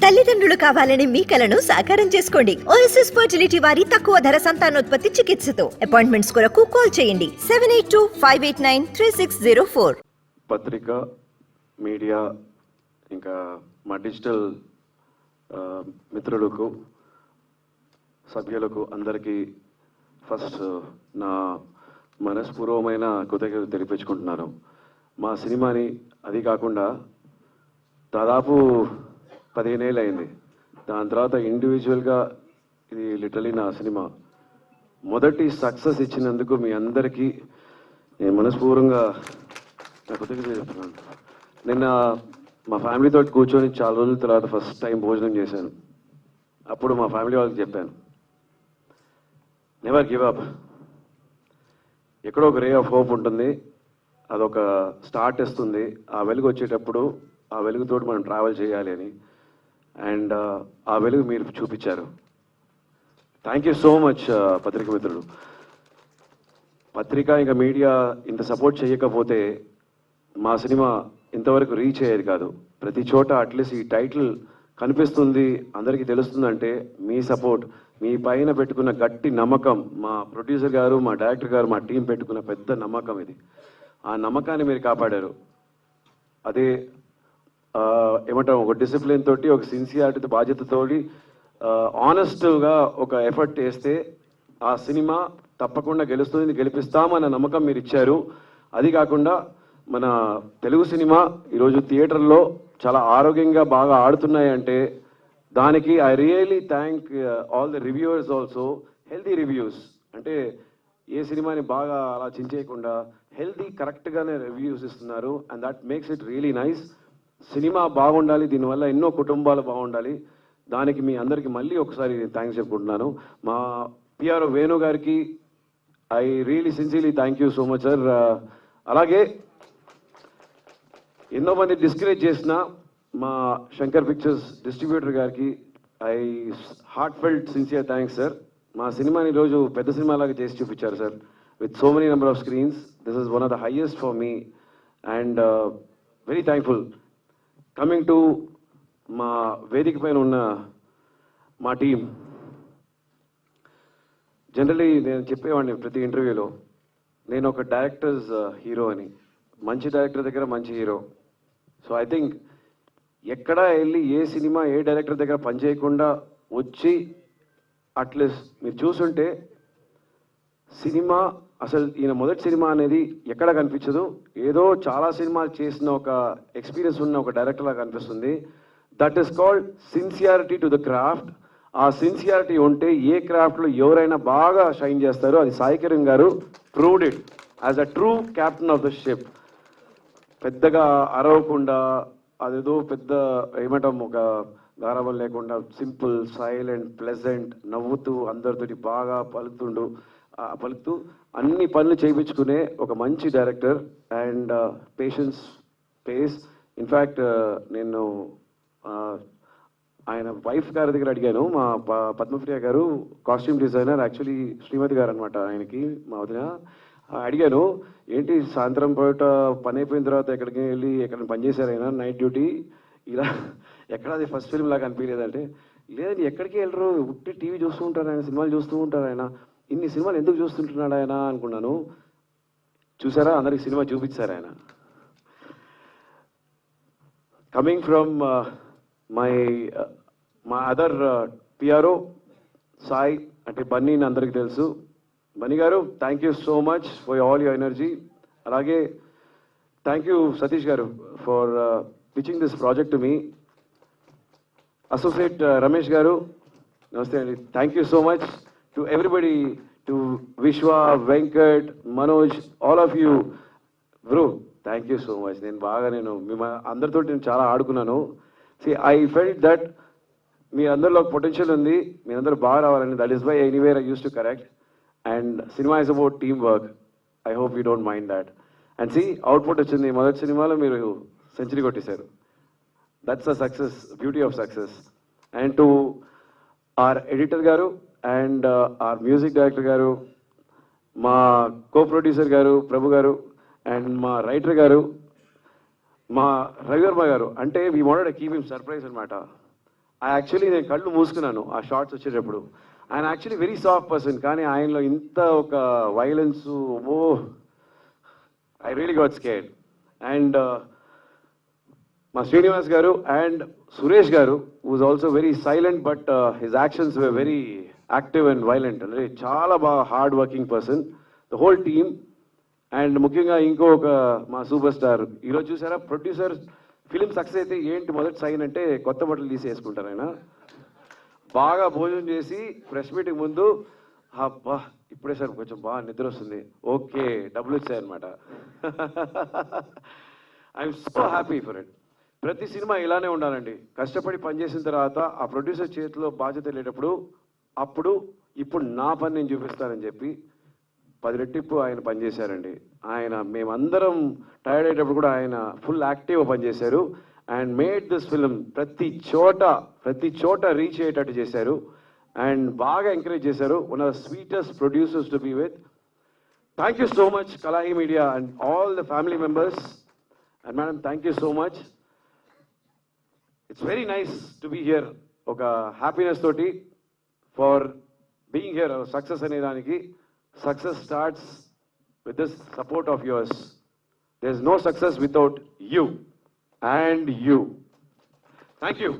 తల్లిదండ్రులు కావాలని మీ కలను సాకారం చేసుకోండి. ఓఎస్ఎస్ ఫర్టిలిటీ వారి తక్కువ ధర సంతానోత్పత్తి చికిత్సతో అపాయింట్మెంట్స్ కొరకు కాల్ చేయండి 7825893604. పత్రిక, మీడియా, ఇంకా మా డిజిటల్ మిత్రులకు, సభ్యులకు అందరికీ ఫస్ట్ నా మనస్పూర్వమైన కృతజ్ఞతలు తెలిపించుకుంటున్నాను. మా సినిమాని, అది కాకుండా దాదాపు 15 ఏళ్ళు అయింది. దాని తర్వాత ఇండివిజువల్గా ఇది లిటరలీ నా సినిమా మొదటి సక్సెస్ ఇచ్చినందుకు మీ అందరికీ నేను మనస్పూర్వంగా నా కృతజ్ఞత చెప్తున్నాను. నిన్న మా ఫ్యామిలీతో కూర్చొని చాలా రోజుల తర్వాత ఫస్ట్ టైం భోజనం చేశాను. అప్పుడు మా ఫ్యామిలీ వాళ్ళకి చెప్పాను, నెవర్ గివ్ అప్. ఎక్కడో ఒక రే ఆఫ్ హోప్ ఉంటుంది, అదొక స్టార్ట్ ఇస్తుంది. ఆ వెలుగు వచ్చేటప్పుడు ఆ వెలుగుతోటి మనం ట్రావెల్ చేయాలి అని, అండ్ ఆ వెలుగు మీరు చూపించారు. థ్యాంక్ యూ సో మచ్ పత్రిక మిత్రులు. పత్రిక ఇంకా మీడియా ఇంత సపోర్ట్ చేయకపోతే మా సినిమా ఇంతవరకు రీచ్ అయ్యేది కాదు. ప్రతి చోట అట్లీస్ట్ ఈ టైటిల్ కనిపిస్తుంది, అందరికీ తెలుస్తుందంటే మీ సపోర్ట్, మీ పైన పెట్టుకున్న గట్టి నమ్మకం, మా ప్రొడ్యూసర్ గారు, మా డైరెక్టర్ గారు, మా టీం పెట్టుకున్న పెద్ద నమ్మకం ఇది. ఆ నమ్మకాన్ని మీరు కాపాడారు. అదే ఏమంటాం, ఒక డిసిప్లిన్ తోటి, ఒక సిన్సియారిటీతో, బాధ్యతతోటి, ఆనెస్ట్గా ఒక ఎఫర్ట్ వేస్తే ఆ సినిమా తప్పకుండా గెలుస్తుంది, గెలిపిస్తామన్న నమ్మకం మీరు ఇచ్చారు. అది కాకుండా మన తెలుగు సినిమా ఈరోజు థియేటర్లో చాలా ఆరోగ్యంగా బాగా ఆడుతున్నాయి అంటే దానికి I really thank all the reviewers also. Healthy reviews అంటే ఏ సినిమాని బాగా అలా చించేయకుండా హెల్తీ కరెక్ట్గానే రివ్యూస్ ఇస్తున్నారు, and that makes it really nice. Cinema బాగుండాలి, దీనివల్ల ఎన్నో కుటుంబాలు బాగుండాలి. దానికి మీ అందరికీ మళ్ళీ ఒకసారి థ్యాంక్స్ చెప్పుకుంటున్నాను. మా పిఆర్ఓ వేణు గారికి I really sincerely thank you so much sir. అలాగే ఎన్నో మంది డిస్కరేజ్ చేసిన మా శంకర్ పిక్చర్స్ డిస్ట్రిబ్యూటర్ గారికి I heart felt sincere thanks sir. మా సినిమాని ఈరోజు పెద్ద సినిమాలాగా చేసి చూపించారు sir, with so many number of screens. This is one of the highest for me and very thankful. Coming to మా వేదిక పైన ఉన్న మా టీం, జనరలీ నేను చెప్పేవాడిని ప్రతి ఇంటర్వ్యూలో, నేను ఒక డైరెక్టర్స్ హీరో అని. మంచి డైరెక్టర్ దగ్గర మంచి హీరో. సో ఐ థింక్ ఎక్కడ వెళ్ళి ఏ సినిమా ఏ డైరెక్టర్ దగ్గర పనిచేయకుండా వచ్చి అట్లీస్ట్ మీరు చూసుంటే సినిమా అసలు ఈయన మొదటి సినిమా అనేది ఎక్కడ కనిపించదు. ఏదో చాలా సినిమాలు చేసిన ఒక ఎక్స్పీరియన్స్ ఉన్న ఒక డైరెక్టర్ లాగా కనిపిస్తుంది. That is called sincerity to the craft. ఆ సిన్సియారిటీ ఉంటే ఏ క్రాఫ్ట్లో ఎవరైనా బాగా షైన్ చేస్తారో అది సాయి కిరణ్ గారు proved it as a true captain of the ship. పెద్దగా అరవకుండా, అదేదో పెద్ద ఏమంటాం, ఒక గారాబం లేకుండా సింపుల్, సైలెంట్, ప్లెజెంట్, నవ్వుతూ అందరితోటి బాగా పలుకుతూ అన్ని పనులు చేయించుకునే ఒక మంచి director. And patience pace. In fact నేను ఆయన వైఫ్ గారి దగ్గర అడిగాను, మా పద్మప్రియ గారు కాస్ట్యూమ్ డిజైనర్, యాక్చువల్లీ శ్రీమతి గారు అనమాట ఆయనకి, మా వదిన. అడిగాను, ఏంటి సాయంత్రం పూట పని అయిపోయిన తర్వాత ఎక్కడికి వెళ్ళి ఎక్కడ పనిచేశారు ఆయన నైట్ డ్యూటీ, ఇలా ఎక్కడ అది ఫస్ట్ ఫిల్మ్ లాగా అనిపించలేదంటే, లేదండి ఎక్కడికి వెళ్ళరు, ఉట్టి టీవీ చూస్తూ ఉంటారు ఆయన, సినిమాలు చూస్తూ ఉంటారు ఆయన, ఇన్ని సినిమాలు ఎందుకు చూస్తుంటున్నాడు ఆయన అనుకున్నాను. చూసారా, అందరికి సినిమా చూపించారు ఆయన. Coming from my other PRO Sai, అంటే బన్నీని అందరికీ తెలుసు. బన్నీ గారు, thank you so much for all your energy. అలాగే థ్యాంక్ యూ సతీష్ గారు for pitching this project to me. Associate Ramesh గారు, నమస్తే అండి. Thank you so much to everybody, to Vishwa, Venkat, Manoj, all of you bro, thank you so much. నేను అందరితో నేను చాలా ఆడుకున్నాను. ఐ ఫెల్ట్ దట్ మీ అందరిలో ఒక పొటెన్షియల్ ఉంది, మీ అందరూ బాగా రావాలని. That is why anywhere I use to correct. And cinema is about team work. I hope you don't mind that. And output వచ్చింది. మొదటి సినిమాలో మీరు సెంచరీ కొట్టేశారు. That's a success, beauty of success. And to our editor గారు and our music director గారు, మా co producer గారు ప్రభు గారు, అండ్ మా రైటర్ గారు, మా రవివర్మ గారు. అంటే we wanted to keep him surprise అనమాట. యాక్చువల్లీ నేను కళ్ళు మూసుకున్నాను ఆ షార్ట్స్ వచ్చేటప్పుడు. ఆయన యాక్చువల్లీ వెరీ సాఫ్ట్ పర్సన్, కానీ ఆయనలో ఇంత ఒక violence, oh I really got scared. And మా శ్రీనివాస్ గారు అండ్ సురేష్ గారు was also very silent, but his actions were very active and violent. అంటే చాలా బాగా hard working person, the whole team. And ముఖ్యంగా ఇంకొక మా సూపర్ స్టార్, ఈరోజు చూసారా ప్రొడ్యూసర్ ఫిలిం సక్సెస్ అయితే ఏంటి మొదటి సైన్ అంటే కొత్త బట్టలు తీసేసుకుంటారు. ఆయన బాగా భోజనం చేసి ప్రెస్ మీటింగ్ ముందు అబ్బా ఇప్పుడే సార్ కొంచెం బాగా నిద్ర వస్తుంది, ఓకే డబ్బులు వచ్చాయన్నమాట. I'm so happy for it. ప్రతి సినిమా ఇలానే ఉండాలండి. కష్టపడి పనిచేసిన తర్వాత ఆ ప్రొడ్యూసర్ చేతిలో బాధ్యత వెళ్ళేటప్పుడు అప్పుడు ఇప్పుడు నా పని నేను చూపిస్తానని చెప్పి 10 రెట్టింపు ఆయన పనిచేశారండి. ఆయన మేమందరం టైర్డ్ అయ్యేటప్పుడు కూడా ఆయన ఫుల్ యాక్టివ్గా పనిచేశారు అండ్ మేడ్ దిస్ ఫిల్మ్ ప్రతి చోట రీచ్ అయ్యేటట్టు చేశారు అండ్ బాగా ఎంకరేజ్ చేశారు. One of the sweetest producers to be with. Thank you so much Kalai media and all the family members. And madam thank you so much. It's very nice to be here. ఒక happiness తోటి for being here. Success అనే దానికి success starts with this support of yours. There's no success without you and you. Thank you.